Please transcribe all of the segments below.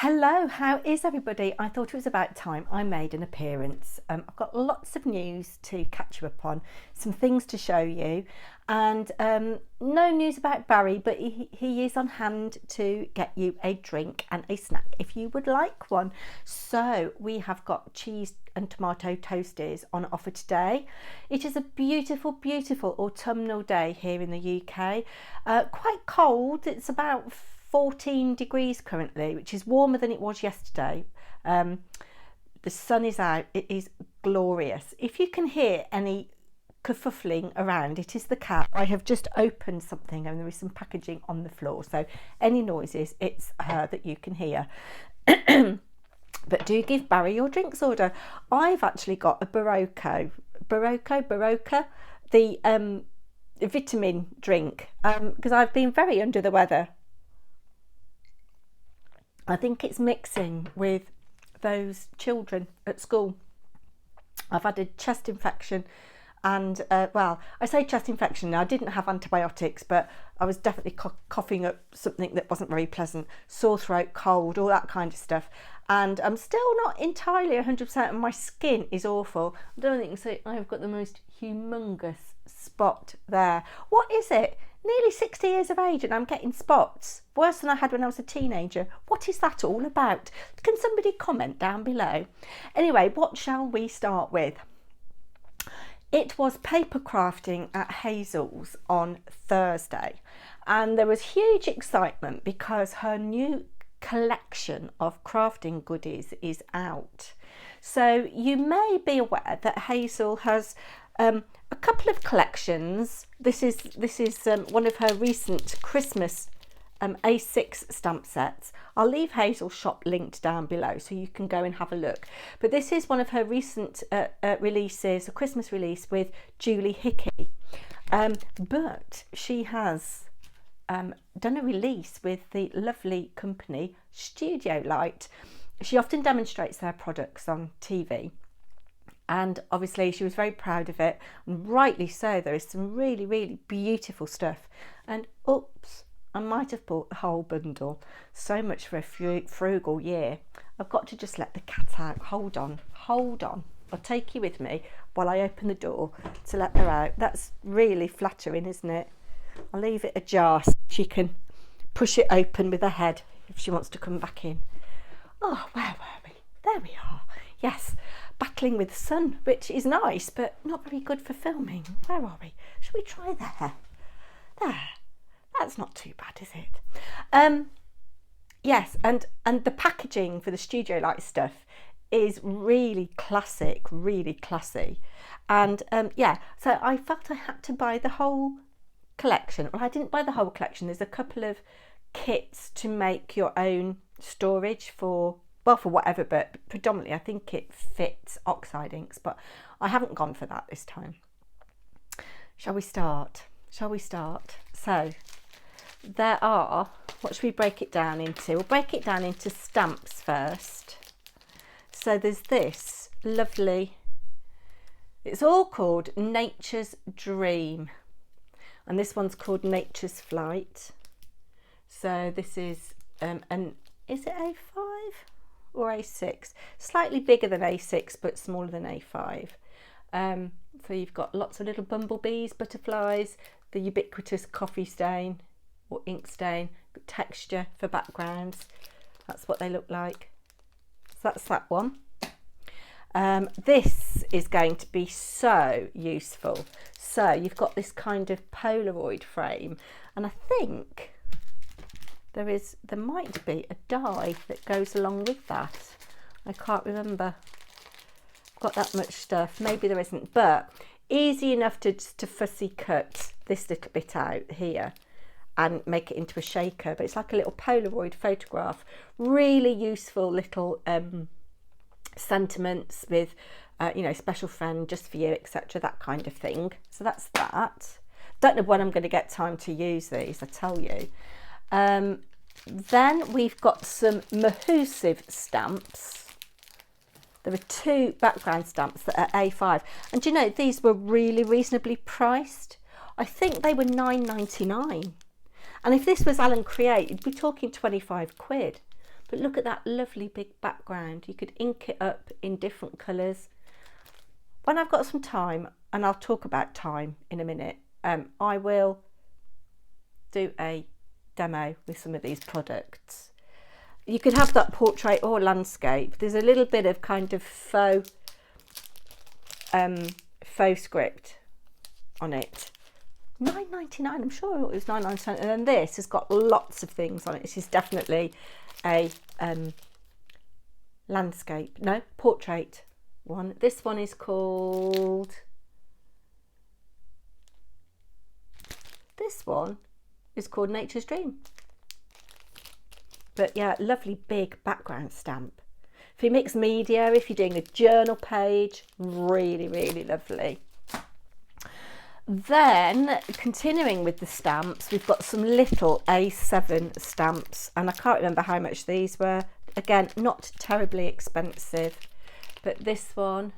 Hello, how is everybody? I thought it was about time I made an appearance. I've got lots of news to catch you up on, some things to show you, and no news about Barry, but he is on hand to get you a drink and a snack if you would like one. So we have got cheese and tomato toasties on offer today. It is a beautiful, beautiful autumnal day here in the UK. Quite cold, it's about 14 degrees currently, which is warmer than it was yesterday. The sun is out, it is glorious. If you can hear any kerfuffling around, it is the cat. I have just opened something and there is some packaging on the floor, so any noises, it's her that you can hear. But do give Barry your drinks order. I've actually got a Barocca, the vitamin drink, because I've been very under the weather. I think it's mixing with those children at school. I've had a chest infection and, well, I say chest infection now, I didn't have antibiotics, but I was definitely coughing up something that wasn't very pleasant, sore throat, cold, all that kind of stuff. And I'm still not entirely 100% and my skin is awful. I don't think so. I've got the most humongous spot there. What is it? Nearly 60 years of age and I'm getting spots, worse than I had when I was a teenager. What is that all about? Can somebody comment down below? Anyway, what shall we start with? It was paper crafting at Hazel's on Thursday and there was huge excitement because her new collection of crafting goodies is out. So you may be aware that Hazel has a couple of collections. This is one of her recent Christmas A6 stamp sets. I'll leave Hazel's shop linked down below so you can go and have a look. But this is one of her recent releases, a Christmas release with Julie Hickey. But she has done a release with the lovely company Studio Light. She often demonstrates their products on TV. And obviously she was very proud of it, and rightly so. There is some really, really beautiful stuff. And oops, I might have bought the whole bundle. So much for a frugal year. I've got to just let the cat out. Hold on. I'll take you with me while I open the door to let her out. That's really flattering, isn't it? I'll leave it ajar so she can push it open with her head if she wants to come back in. Oh, where were we? There we are. Yes, battling with the sun, which is nice, but not very good for filming. Where are we? Shall we try there? There. That's not too bad, is it? Yes, and the packaging for the Studio Light stuff is really classic, really classy. And yeah, so I felt I had to buy the whole collection. Well, I didn't buy the whole collection. There's a couple of kits to make your own storage for, well, for whatever, but predominantly I think it fits oxide inks, but I haven't gone for that this time. Shall we start? So there are, what should we break it down into? We'll break it down into stamps first. So there's this lovely, it's all called Nature's Dream. And this one's called Nature's Flight. So this is, is it A5 or A6? Slightly bigger than A6, but smaller than A5. So you've got lots of little bumblebees, butterflies, the ubiquitous coffee stain or ink stain, texture for backgrounds. That's what they look like. So that's that one. This is going to be so useful. So you've got this kind of Polaroid frame, and I think there might be a die that goes along with that. I can't remember. I've got that much stuff. Maybe there isn't, but easy enough to fussy cut this little bit out here and make it into a shaker. But it's like a little Polaroid photograph. Really useful little sentiments with you know, special friend, just for you, etc., that kind of thing. So that's that. Don't know when I'm going to get time to use these, I tell you. Then we've got some Mahusive stamps. There are two background stamps that are A5, and do you know, these were really reasonably priced. I think they were £9.99, and if this was Alan Create, you'd be talking 25 quid. But look at that lovely big background. You could ink it up in different colours. When I've got some time, and I'll talk about time in a minute, I will do a demo with some of these products. You could have that portrait or landscape. There's a little bit of kind of faux script on it. £9.99, I'm sure it was £9.99. And then this has got lots of things on it. This is definitely a landscape, no, portrait one. This one is called, Nature's Dream. But yeah, lovely big background stamp. For mixed media, if you're doing a journal page, really, really lovely. Then, continuing with the stamps, we've got some little A7 stamps, and I can't remember how much these were. Again, not terribly expensive, but this one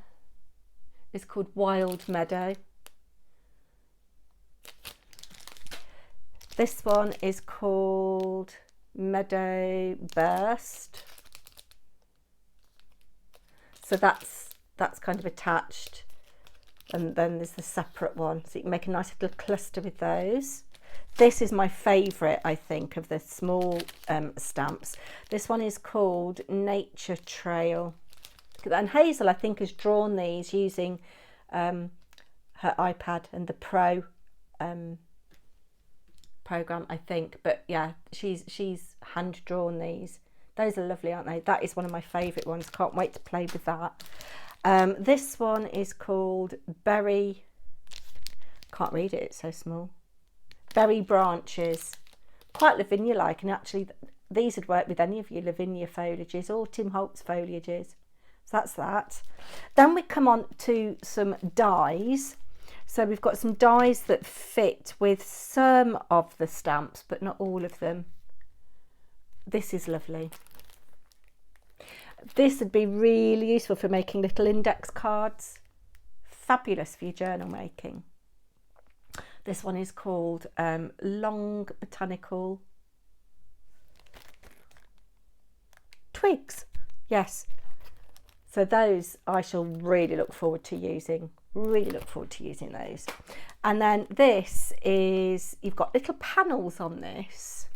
is called Wild Meadow. This one is called Meadow Burst. So that's kind of attached. And then there's the separate one, so you can make a nice little cluster with those. This is my favourite, I think, of the small stamps. This one is called Nature Trail. And Hazel, I think, has drawn these using her iPad and the Pro program, I think. But yeah, she's hand drawn these. Those are lovely, aren't they? That is one of my favourite ones. Can't wait to play with that. This one is called Berry, can't read it, it's so small. Berry Branches, quite Lavinia-like, and actually these would work with any of your Lavinia foliages or Tim Holtz foliages. So that's that. Then we come on to some dies. So we've got some dies that fit with some of the stamps, but not all of them. This is lovely. This would be really useful for making little index cards. Fabulous for your journal making. This one is called Long Botanical Twigs. Yes. So those I shall really look forward to using. Really look forward to using those. And then this is, you've got little panels on this.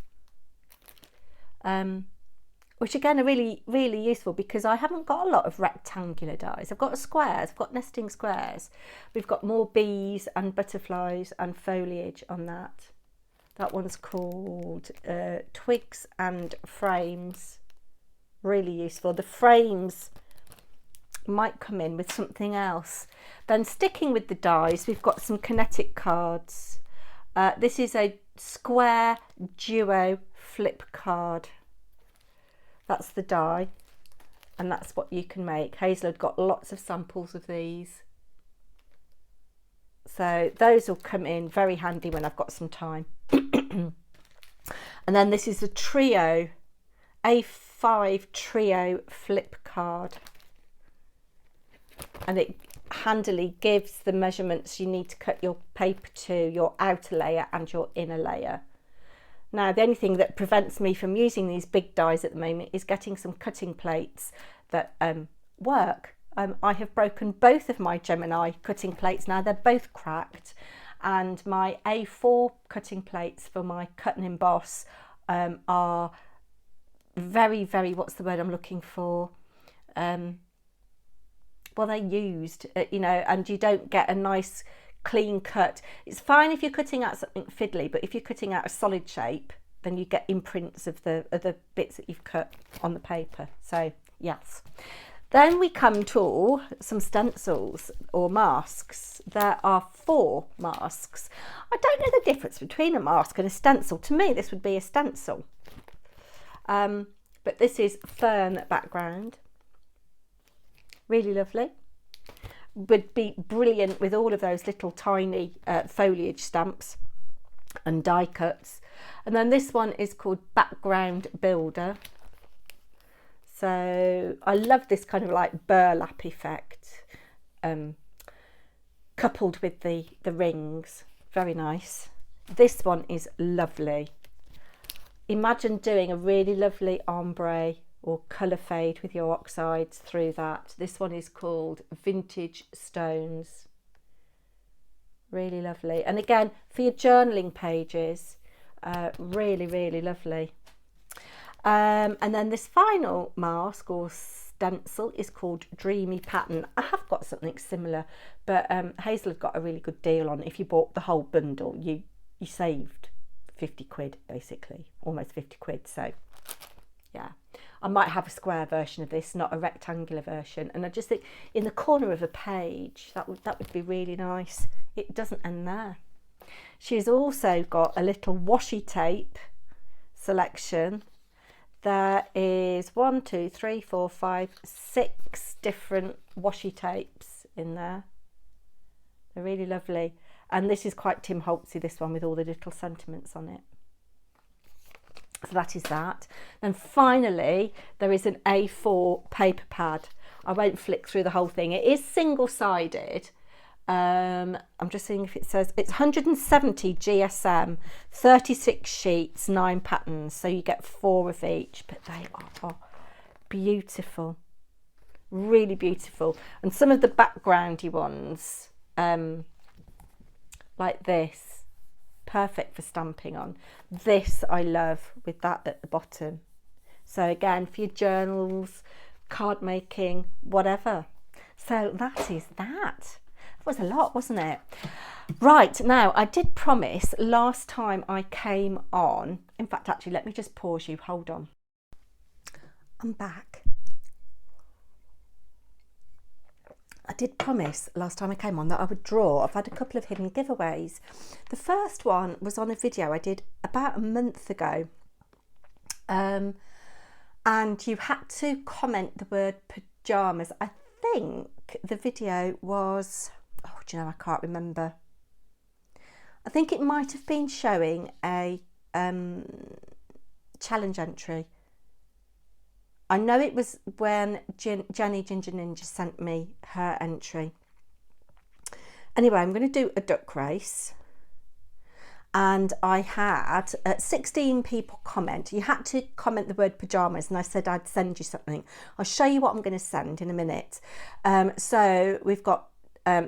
Which again are really, really useful because I haven't got a lot of rectangular dies. I've got squares, I've got nesting squares. We've got more bees and butterflies and foliage on that. That one's called Twigs and Frames. Really useful. The frames might come in with something else. Then sticking with the dies, we've got some kinetic cards. This is a square duo flip card. That's the die, and that's what you can make. Hazel had got lots of samples of these. So those will come in very handy when I've got some time. And then this is a trio, A5 trio flip card. And it handily gives the measurements you need to cut your paper to, your outer layer and your inner layer. Now, the only thing that prevents me from using these big dies at the moment is getting some cutting plates that work. I have broken both of my Gemini cutting plates now. They're both cracked. And my A4 cutting plates for my cut and emboss are very, very, what's the word I'm looking for? Well, they're used, you know, and you don't get a nice clean cut. It's fine if you're cutting out something fiddly, but if you're cutting out a solid shape, then you get imprints of the bits that you've cut on the paper. So yes. Then we come to some stencils or masks. There are 4 masks. I don't know the difference between a mask and a stencil. To me, this would be a stencil. But this is fern background. Really lovely. Would be brilliant with all of those little tiny foliage stamps and die cuts. And then this one is called Background Builder. So I love this kind of like burlap effect coupled with the rings. Very nice. This one is lovely. imagine doing a really lovely ombre or colour fade with your oxides through that. This one is called Vintage Stones. Really lovely. And again, for your journaling pages, really, really lovely. And then this final mask or stencil is called Dreamy Pattern. I have got something similar, but Hazel had got a really good deal on it. If you bought the whole bundle, you saved 50 quid, basically, almost 50 quid. So yeah, I might have a square version of this, not a rectangular version. And I just think in the corner of a page, that would be really nice. It doesn't end there. She's also got a little washi tape selection. There is 1, 2, 3, 4, 5, 6 different washi tapes in there. They're really lovely. And this is quite Tim Holtzy, this one, with all the little sentiments on it. So that is that. And finally, there is an A4 paper pad. I won't flick through the whole thing. It is single-sided. I'm just seeing if it says it's 170 GSM, 36 sheets, 9 patterns. So you get 4 of each, but they are beautiful, really beautiful. And some of the backgroundy ones, like this, perfect for stamping on. This I love with that at the bottom. So again, for your journals, card making, whatever. So that is that. That was a lot, wasn't it? Right, now I did promise last time I came on, in fact, actually, let me just pause you, hold on. I'm back. I did promise last time I came on that I would draw. I've had a couple of hidden giveaways. The first one was on a video I did about a month ago. And you had to comment the word pyjamas. I think the video was, oh, do you know, I can't remember. I think it might have been showing a challenge entry. I know it was when Jenny Ginger Ninja sent me her entry. Anyway, I'm going to do a duck race. And I had 16 people comment. You had to comment the word pyjamas, and I said I'd send you something. I'll show you what I'm going to send in a minute. So we've got,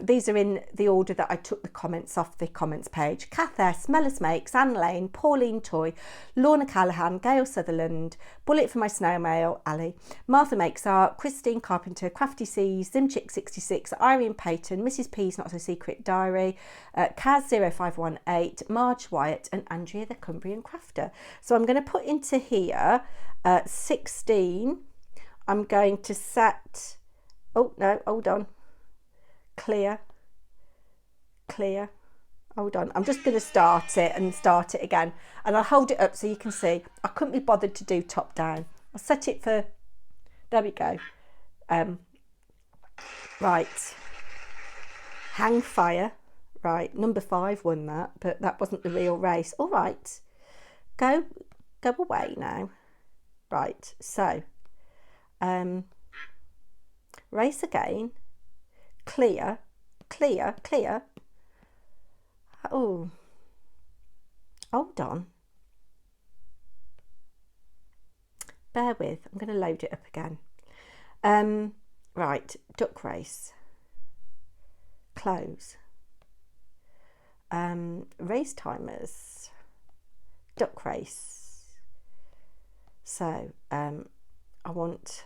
these are in the order that I took the comments off the comments page. Kath S, Mellis Makes, Anne Lane, Pauline Toy, Lorna Callahan, Gail Sutherland, Bullet for My Snail Mail, Ali, Martha Makes Art, Christine Carpenter, Crafty Seas, Zimchick 66, Irene Payton, Mrs P's Not So Secret Diary, Kaz 0518, Marge Wyatt, and Andrea the Cumbrian Crafter. So I'm going to put into here 16. I'm going to set, oh no, hold on. Clear, hold on, I'm just going to start it and start it again, and I'll hold it up so you can see. I couldn't be bothered to do top down. I'll set it for, there we go. Right, hang fire. Right, number 5 won that, but that wasn't the real race. All right, go away now. Right, so race again. Clear. Oh, hold on. Bear with, I'm going to load it up again. Right, duck race. Close. Race timers. Duck race. So, I want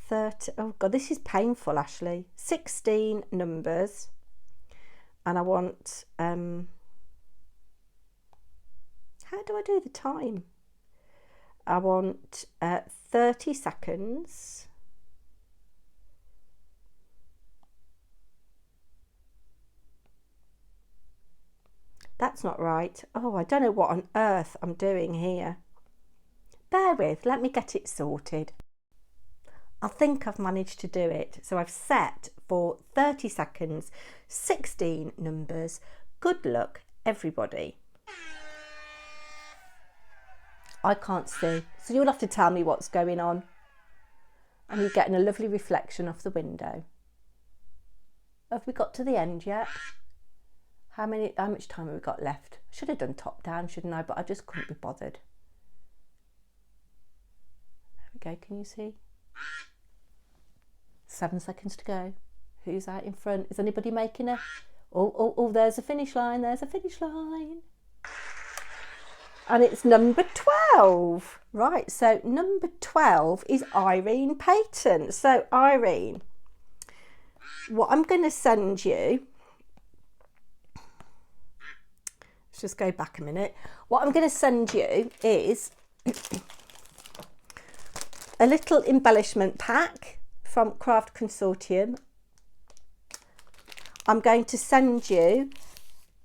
30, oh god, this is painful, Ashley. 16 numbers, and I want how do I do the time? I want 30 seconds. That's not right. Oh, I don't know what on earth I'm doing here. Bear with, let me get it sorted. I think I've managed to do it. So I've set for 30 seconds, 16 numbers. Good luck, everybody. I can't see, so you'll have to tell me what's going on. And you're getting a lovely reflection off the window. Have we got to the end yet? How much time have we got left? I should have done top down, shouldn't I? But I just couldn't be bothered. There we go, can you see? 7 seconds to go. Who's out in front? Is anybody making a... Oh, there's a finish line, there's a finish line. And it's number 12. Right, so number 12 is Irene Payton. So Irene, what I'm going to send you... Let's just go back a minute. What I'm going to send you is a little embellishment pack from Craft Consortium. I'm going to send you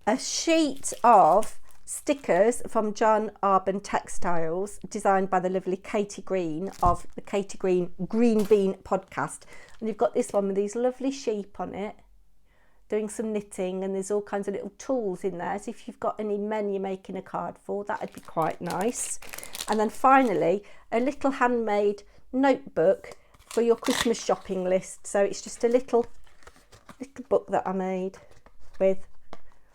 a sheet of stickers from John Arbon Textiles, designed by the lovely Katie Green of the Katie Green Green Bean podcast. And you've got this one with these lovely sheep on it, doing some knitting, and there's all kinds of little tools in there. So if you've got any men you're making a card for, that would be quite nice. And then finally, a little handmade notebook for your Christmas shopping list. So it's just a little book that I made with...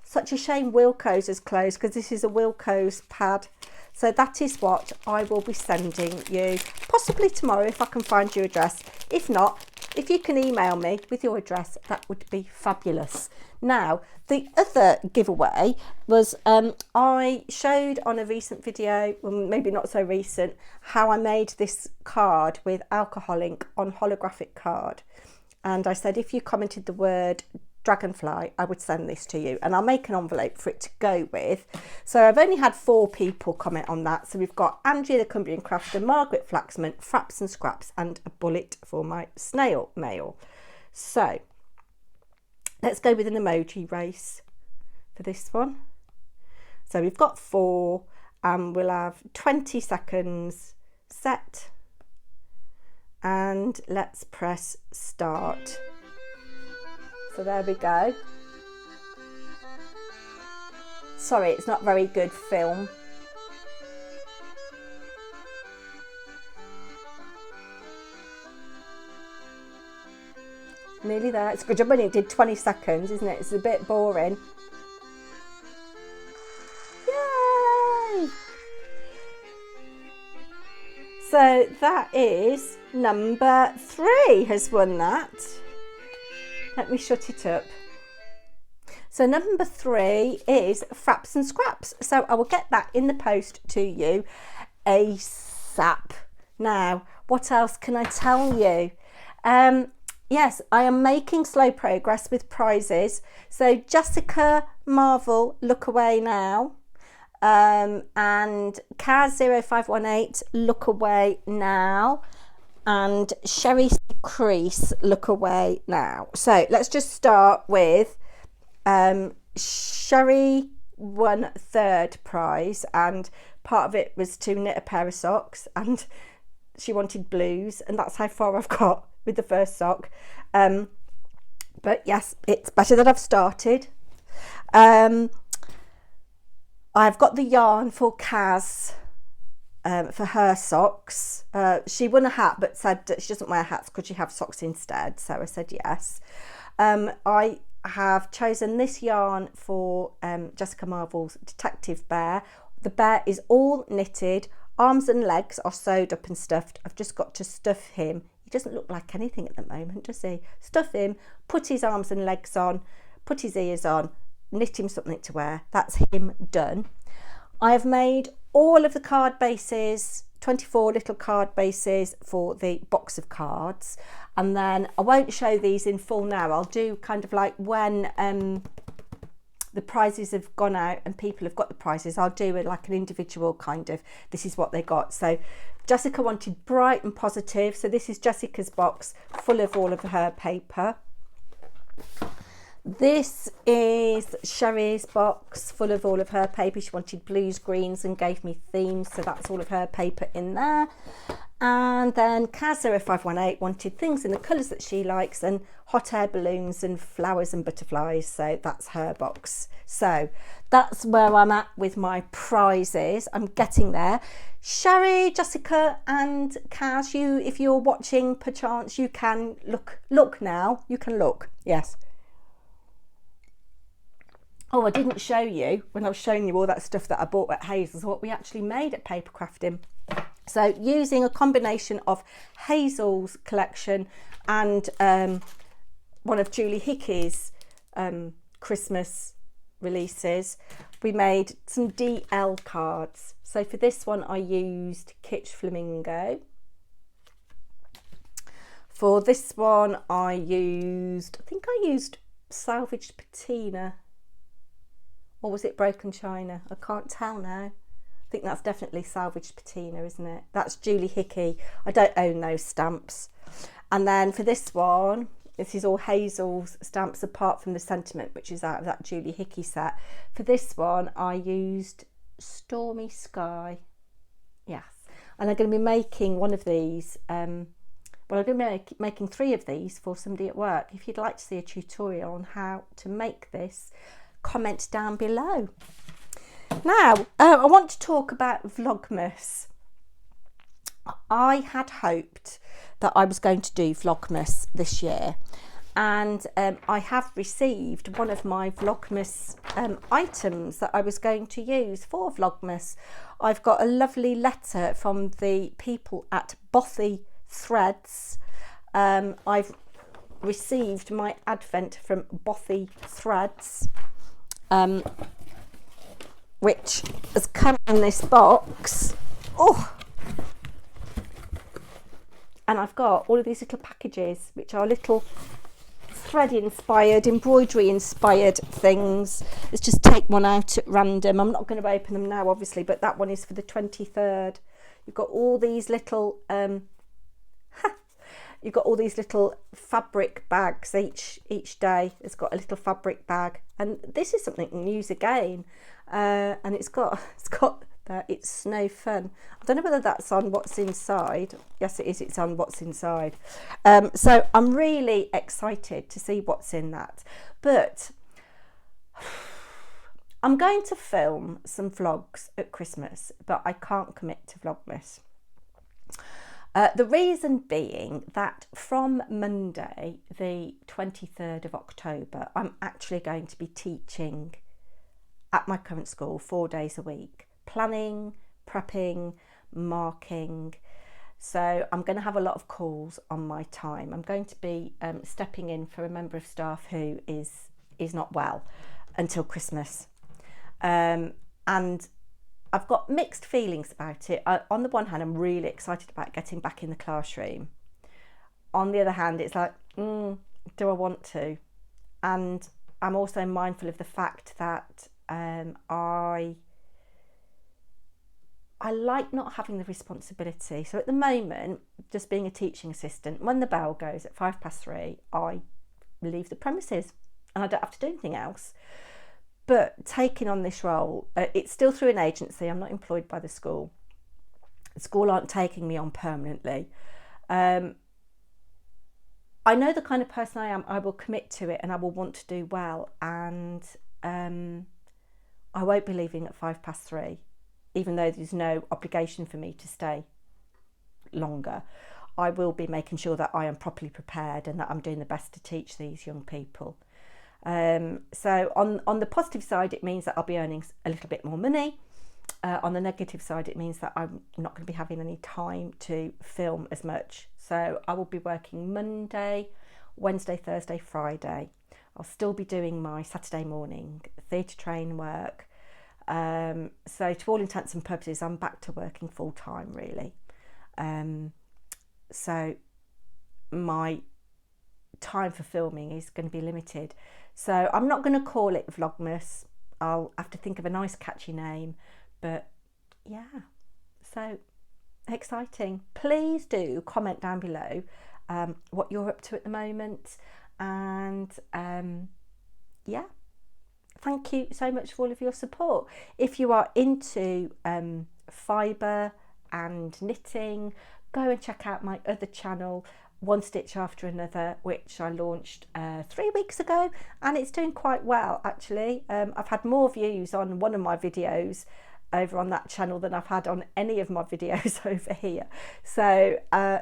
Such a shame Wilko's has closed, because this is a Wilko's pad. So that is what I will be sending you, possibly tomorrow if I can find your address. If not, if you can email me with your address, that would be fabulous. Now, the other giveaway was I showed on a recent video, well, maybe not so recent, how I made this card with alcohol ink on holographic card. And I said, if you commented the word dragonfly, I would send this to you, and I'll make an envelope for it to go with. So I've only had 4 people comment on that. So we've got Andrea the Cumbrian Crafter, Margaret Flaxman, Fraps and Scraps, and a bullet for my snail mail. So let's go with an emoji race for this one. So we've got 4, and we'll have 20 seconds set, and let's press start. So there we go. Sorry, it's not very good film. Nearly there. It's a good job when it did 20 seconds, isn't it? It's a bit boring. Yay! So that is number 3 has won that. Let me shut it up. So number 3 is Fraps and Scraps. So I will get that in the post to you ASAP. Now, what else can I tell you? Yes, I am making slow progress with prizes. So Jessica Marvel, look away now. And Kaz0518, look away now. And Sherry Crease, look away now. So let's just start with Sherry won 3rd prize, and part of it was to knit a pair of socks, and she wanted blues, and that's how far I've got with the first sock. But yes, it's better that I've started. I've got the yarn for Kaz for her socks. She won a hat but said that she doesn't wear hats, could she have socks instead? So I said yes. I have chosen this yarn for Jessica Marvel's Detective Bear. The bear is all knitted, arms and legs are sewed up and stuffed. I've just got to stuff him. He doesn't look like anything at the moment, does he? Stuff him, put his arms and legs on, put his ears on, knit him something to wear. That's him done. I have made all of the card bases, 24 little card bases for the box of cards, and then I won't show these in full now. I'll do kind of like when the prizes have gone out and people have got the prizes, I'll do it like an individual kind of, this is what they got. So Jessica wanted bright and positive, so this is Jessica's box full of all of her paper. This is Sherry's box full of all of her paper. She wanted blues, greens, and gave me themes, so that's all of her paper in there. And then Kaz0518 wanted things in the colours that she likes, and hot air balloons and flowers and butterflies, so that's her box. So that's where I'm at with my prizes. I'm getting there. Sherry, Jessica and Kaz, you, if you're watching perchance, you can look now. You can look, yes. Oh, I didn't show you when I was showing you all that stuff that I bought at Hazel's, what we actually made at Paper Crafting. So using a combination of Hazel's collection and one of Julie Hickey's Christmas releases, we made some DL cards. So for this one I used Kitsch Flamingo. For this one I think I used salvaged patina, or was it broken china? I can't tell now. I think that's definitely salvaged patina, isn't it? That's Julie Hickey. I don't own those stamps. And then for this one, this is all Hazel's stamps apart from the sentiment, which is out of that Julie Hickey set. For this one, I used Stormy Sky. Yes. And I'm going to be making one of these. Well, I'm going to be making 3 of these for somebody at work. If you'd like to see a tutorial on how to make this, comment down below. Now, I want to talk about Vlogmas. I had hoped that I was going to do Vlogmas this year, and I have received one of my Vlogmas items that I was going to use for Vlogmas. I've got a lovely letter from the people at Bothy Threads. I've received my advent from Bothy Threads, which has come in this box. Oh, and I've got all of these little packages, which are little thread inspired, embroidery inspired things. Let's just take one out at random. I'm not going to open them now, obviously, but that one is for the 23rd. You've got all these little you've got all these little fabric bags. Each day it's got a little fabric bag, and this is something you can use again. And it's got that it's Snow Fun. I don't know whether that's on What's Inside. Yes, it is. It's on What's Inside. So I'm really excited to see what's in that. But I'm going to film some vlogs at Christmas, but I can't commit to Vlogmas. The reason being that from Monday, the 23rd of October, I'm actually going to be teaching at my current school 4 days a week, planning, prepping, marking. So I'm going to have a lot of calls on my time. I'm going to be stepping in for a member of staff who is not well until Christmas. And I've got mixed feelings about it. On the one hand, I'm really excited about getting back in the classroom. On the other hand, it's like, do I want to? And I'm also mindful of the fact that I like not having the responsibility. So at the moment, just being a teaching assistant, when the bell goes at 3:05, I leave the premises and I don't have to do anything else. But taking on this role, it's still through an agency. I'm not employed by the school. The school aren't taking me on permanently. I know the kind of person I am. I will commit to it and I will want to do well. And I won't be leaving at 3:05, even though there's no obligation for me to stay longer. I will be making sure that I am properly prepared and that I'm doing the best to teach these young people. So on the positive side, it means that I'll be earning a little bit more money. On the negative side, it means that I'm not going to be having any time to film as much. So I will be working Monday, Wednesday, Thursday, Friday. I'll still be doing my Saturday morning theatre train work. So to all intents and purposes, I'm back to working full time, really. So my time for filming is going to be limited. So I'm not going to call it Vlogmas. I'll have to think of a nice catchy name. But yeah, so exciting. Please do comment down below what you're up to at the moment. And yeah, thank you so much for all of your support. If you are into fibre and knitting, go and check out my other channel, One Stitch After Another, which I launched 3 weeks ago, and it's doing quite well actually. I've had more views on one of my videos over on that channel than I've had on any of my videos over here. So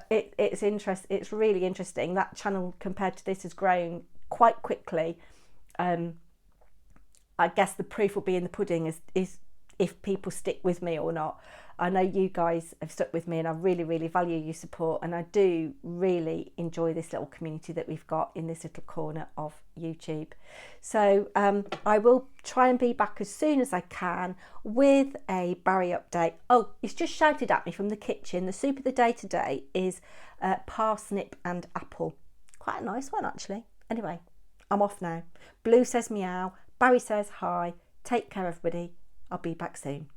it's really interesting. That channel compared to this has grown quite quickly. I guess the proof will be in the pudding is if people stick with me or not. I know you guys have stuck with me, and I really, really value your support, and I do really enjoy this little community that we've got in this little corner of YouTube. So I will try and be back as soon as I can with a Barry update. Oh, he's just shouted at me from the kitchen. The soup of the day today is parsnip and apple. Quite a nice one, actually. Anyway, I'm off now. Blue says meow. Barry says hi. Take care, everybody. I'll be back soon.